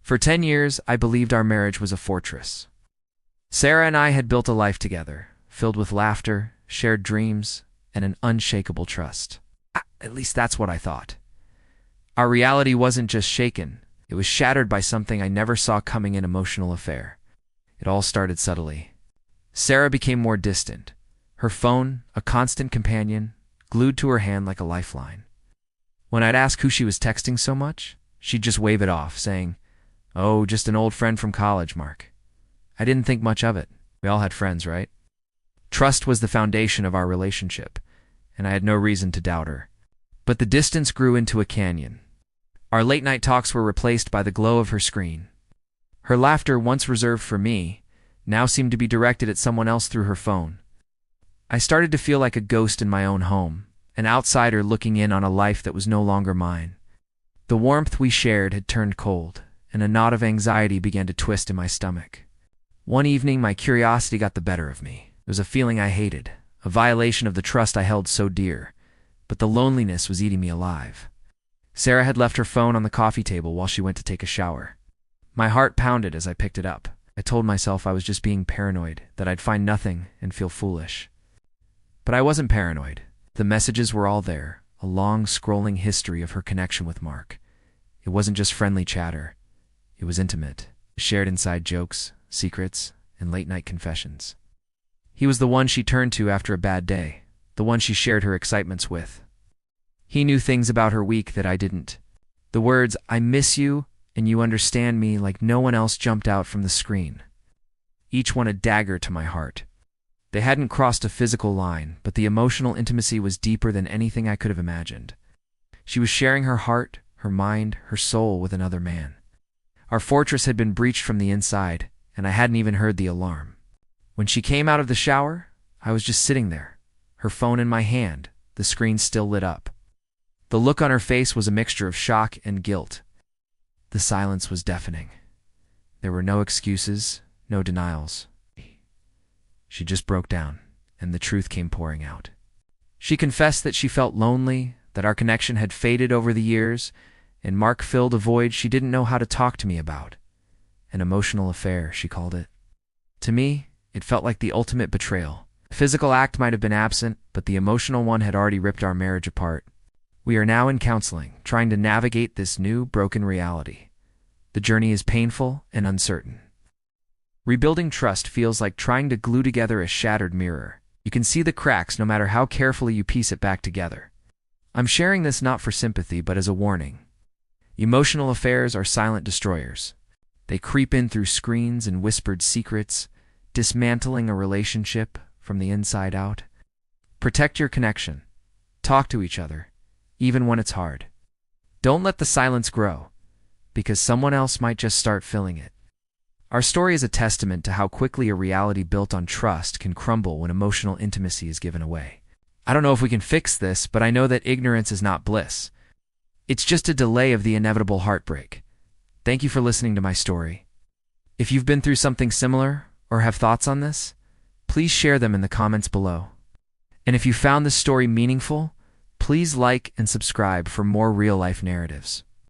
For 10 years, I believed our marriage was a fortress. Sarah and I had built a life together, filled with laughter, shared dreams, and an unshakable trust. At least that's what I thought. Our reality wasn't just shaken, it was shattered by something I never saw coming, an emotional affair. It all started subtly. Sarah became more distant, her phone, a constant companion, glued to her hand like a lifeline. When I'd ask who she was texting so much, she'd just wave it off, saying, "Oh, just an old friend from college, Mark." I didn't think much of it. We all had friends, right? Trust was the foundation of our relationship, and I had no reason to doubt her. But the distance grew into a canyon. Our late-night talks were replaced by the glow of her screen. Her laughter, once reserved for me, now seemed to be directed at someone else through her phone. I started to feel like a ghost in my own home, an outsider looking in on a life that was no longer mine. The warmth we shared had turned cold, and a knot of anxiety began to twist in my stomach. One evening, my curiosity got the better of me. It was a feeling I hated, a violation of the trust I held so dear, but the loneliness was eating me alive. Sarah had left her phone on the coffee table while she went to take a shower. My heart pounded as I picked it up. I told myself I was just being paranoid, that I'd find nothing and feel foolish. But I wasn't paranoid. The messages were all there, a long, scrolling history of her connection with Mark. It wasn't just friendly chatter. It was intimate, shared inside jokes, secrets, and late-night confessions. He was the one she turned to after a bad day, the one she shared her excitements with. He knew things about her week that I didn't. The words, "I miss you," and "you understand me," like no one else, jumped out from the screen. Each one a dagger to my heart. They hadn't crossed a physical line, but the emotional intimacy was deeper than anything I could have imagined. She was sharing her heart, her mind, her soul with another man. Our fortress had been breached from the inside, and I hadn't even heard the alarm. When she came out of the shower, I was just sitting there, her phone in my hand, the screen still lit up. The look on her face was a mixture of shock and guilt. The silence was deafening. There were no excuses, no denials. She just broke down, and the truth came pouring out. She confessed that she felt lonely, that our connection had faded over the years, and Mark filled a void she didn't know how to talk to me about. An emotional affair, she called it. To me, it felt like the ultimate betrayal. The physical act might have been absent, but the emotional one had already ripped our marriage apart. We are now in counseling, trying to navigate this new, broken reality. The journey is painful and uncertain. Rebuilding trust feels like trying to glue together a shattered mirror. You can see the cracks no matter how carefully you piece it back together. I'm sharing this not for sympathy, but as a warning. Emotional affairs are silent destroyers. They creep in through screens and whispered secrets, dismantling a relationship from the inside out. Protect your connection. Talk to each other, even when it's hard. Don't let the silence grow, because someone else might just start filling it. Our story is a testament to how quickly a reality built on trust can crumble when emotional intimacy is given away. I don't know if we can fix this, but I know that ignorance is not bliss. It's just a delay of the inevitable heartbreak. Thank you for listening to my story. If you've been through something similar or have thoughts on this, please share them in the comments below. And if you found this story meaningful, please like and subscribe for more real-life narratives.